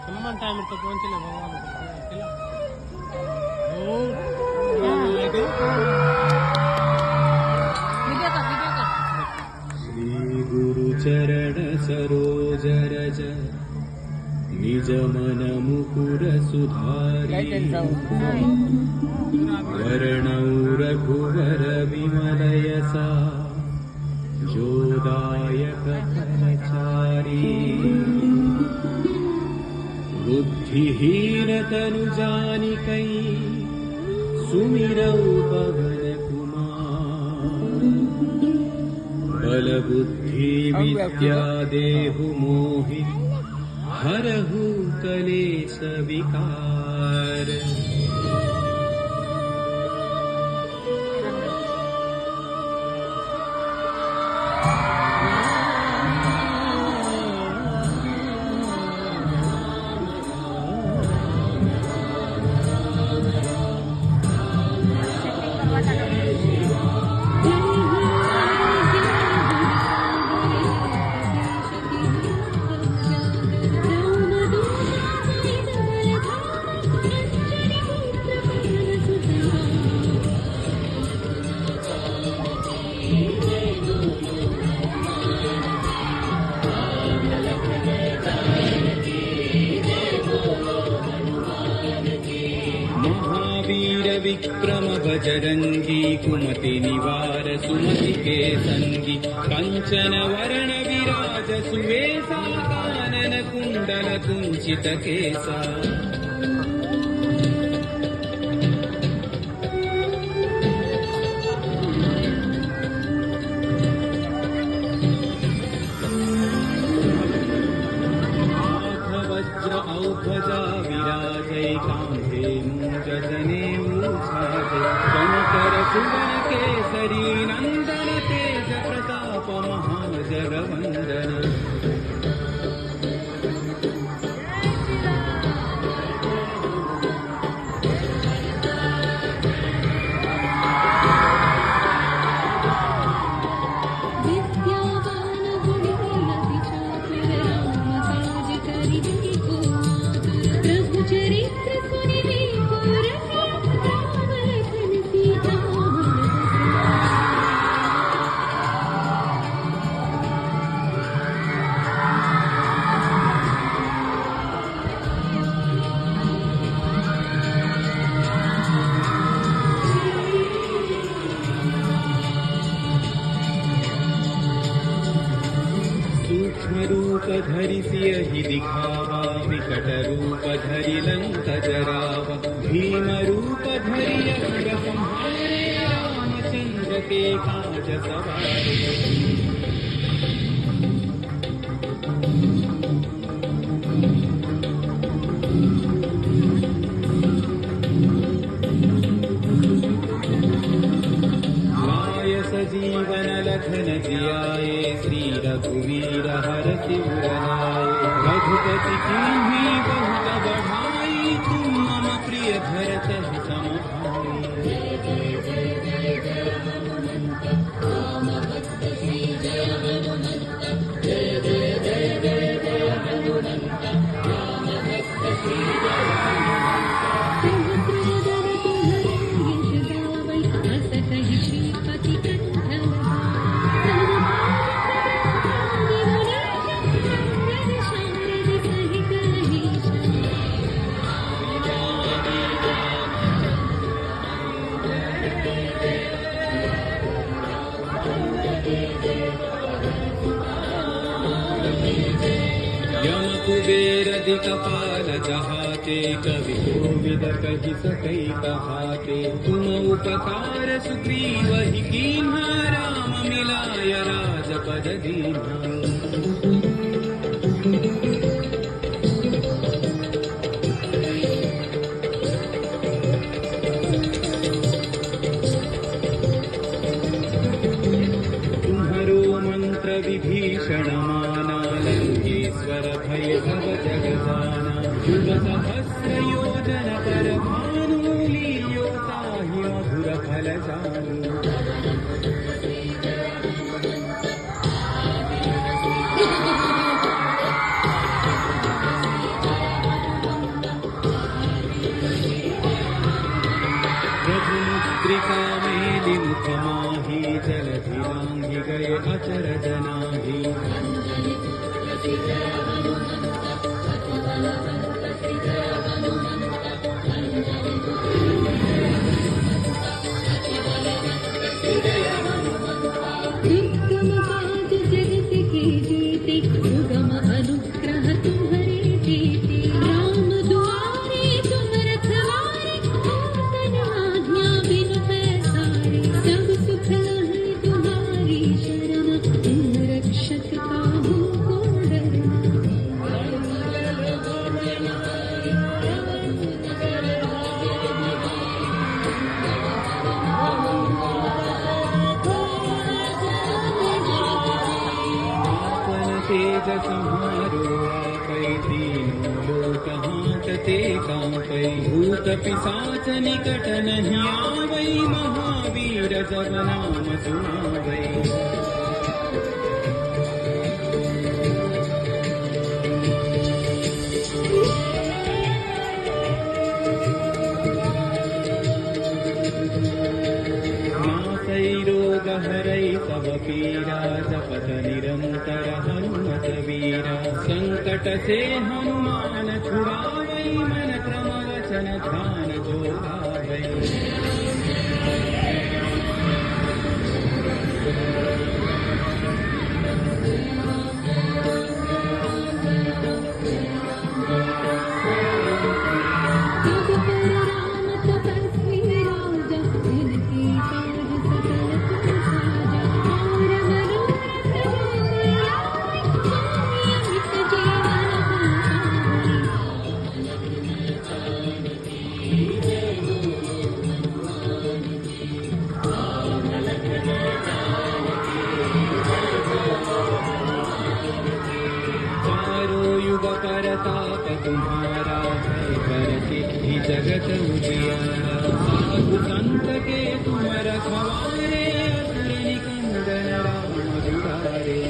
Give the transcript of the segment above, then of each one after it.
ತುಂಬಾ ಟೈಮ್ ಇರ್ತದೆ ಪೋಂಚಿಲ್ಲ ಶ್ರೀ ಗುರು ಚರಣ ಸರೋಜ ರಜ ನಿಜ ಮನ ಮುಕುರ ಸುಧಾರಿ ವರ್ಣೌ ರಘುವರ ವಿಮಲಯಸ जोदायक फलचारी बुद्धिहीन तनु जानिकै सुमिरौ पवन कुमार बल बुद्धि विद्या देहु मोहि हरहु कलेश विकार विक्रम बजरंगी कुमति निवार सुमति के संगी कंचन वरण विराज सुवेशा कानन कुंडल कुंचित केसा वज्र औध्वजा विराजै कांधे मूंजने शंकर सुवन केसरी नंदन तेज प्रताप महाजगवंदन रूप धरि सियहि दिखावा विकट रूप धरि लंक जरावा भीम रूप धरि असुर संहारे रामचंद्र के काज सवारे जीवन लखन जियाए श्री रघुवीर हरषि उरनाए रघुपति कीन्ही बहुत बढ़ाई तुम मम प्रिय भरत सम यम कुबेर दिक्पाल जहाते कवि कोविद कहि सकै कहाते तुम उपकार सुग्रीव ही कीन्हा राम मिलाय राजपद दीन्हा विभीषण माना लंकेश्वर भय सब जग जाना युग सहस्र योजन पर भानु लील्यो ताहि मधुर फल जानु कामेलि मुख माहि जलधि लांघि गए अचरज नाही। दुर्गम काज जगत के जीते, सुगम अनुग्रह तुम्हारे जीते। राम दुआरे तुम रखवारे, होतन आज्ञा बिनु पैसारे। सब सुख लहै तुम्हारी शरण, तुम रक्षक काहू को डरना। तेज संहारो आपै, तीनों लोक हांकते कांपै। भूत पिशाच निकट नहीं आवै, महावीर जब नाम सुनावै। नासै रोग हरै सब पीरा, जपत निरंतर हनुमत वीरा। संकट से हनुमान छुड़ावै, मन क्रम वचन ध्यान जो गावै। तब पर राम तपस्वी राजा, जिनके काज सकल तुम साजा। और मनोरथ जो कोई लाए, सोई अमित जीवन को पाए। चारों युग परताप तुम्हारा है, कर सिद्धि जगत उजियारा। साधु संत के तुम रखवारे, असुर निकंदन राम दुलारे।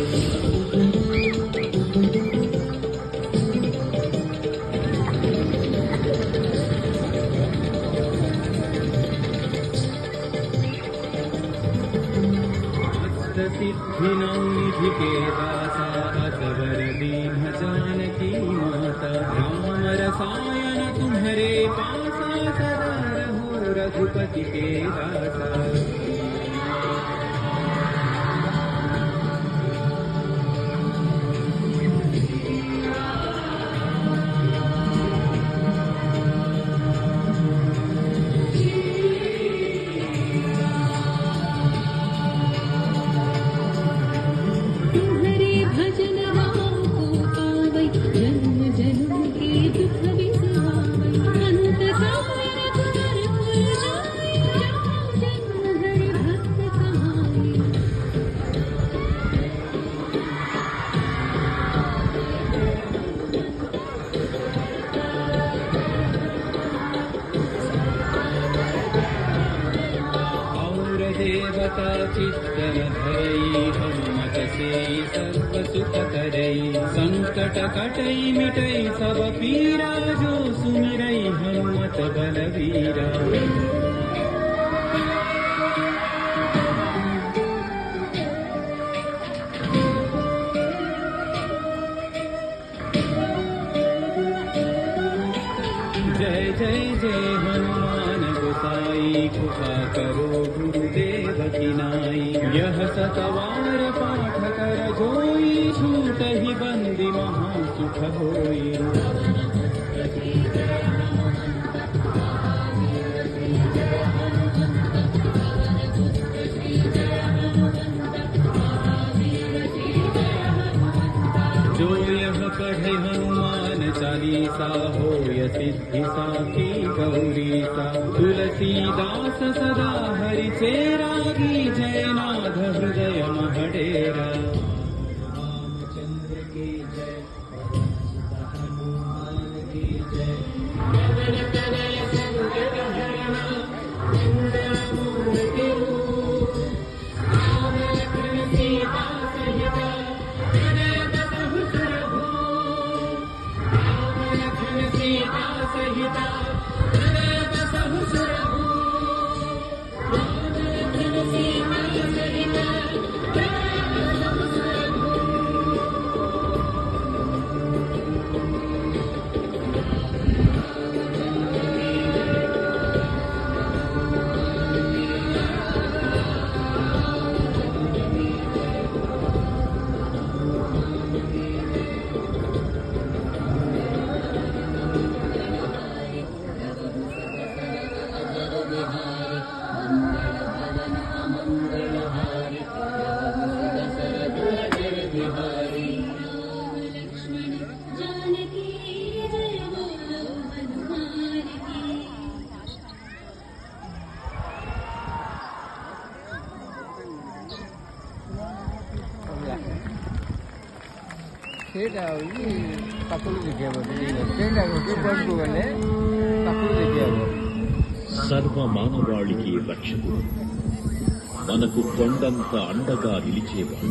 सिद्धि नवनिधि के दासा, असवर दीन जानकी माता। राम रसायन तुम्हारे पासा, सदा रहो रघुपति के दासा। तुम्हारे भजन राम को पावै, जन्म जन्म के दुख बिसरावै। अंत काल रघुवर पुर जाई, राम जन्म हरि भक्त कहाई। और देवता चित्तन धरई, हनुमत से सर्व सुख करई। संकट कटई मिटई सब पीरा, जो सुमिरई हनुमत बलवीरा। जय जय जय हनुमान गोसाई, कृपा करो गुरुदेव की नाई। यह सतवार पाठ कर जोई, छूटहि बंदी महा सुख होई। जो यह पढ़े हनुमान चालीसा, होय सिद्धि साखी गौरीसा। तुलसीदास सदा हरि चेरा, की जय नाथ हृदय महडेरा। रामचंद्र की जय, हनुमान की जय। पवन तनय संकट हरण, मंगल मूर्ति रूप। राम लखन सीता सहित, हृदय बसहु सुर भूप। राम लखन सीता सहित, हृदय बसहु सुर भूप। ସେଇଟା ହେଉଛି ପାଖରୁ ଦେଖିହେବ ସେଇଟା ଗୋଟେ ପଏଣ୍ଟକୁ ଗଲେ ପାଖରୁ ଦେଖିହେବ. సర్వ మానవాళికి రక్షకుడు, మనకు కొండంత అండగా నిలిచేవాడు.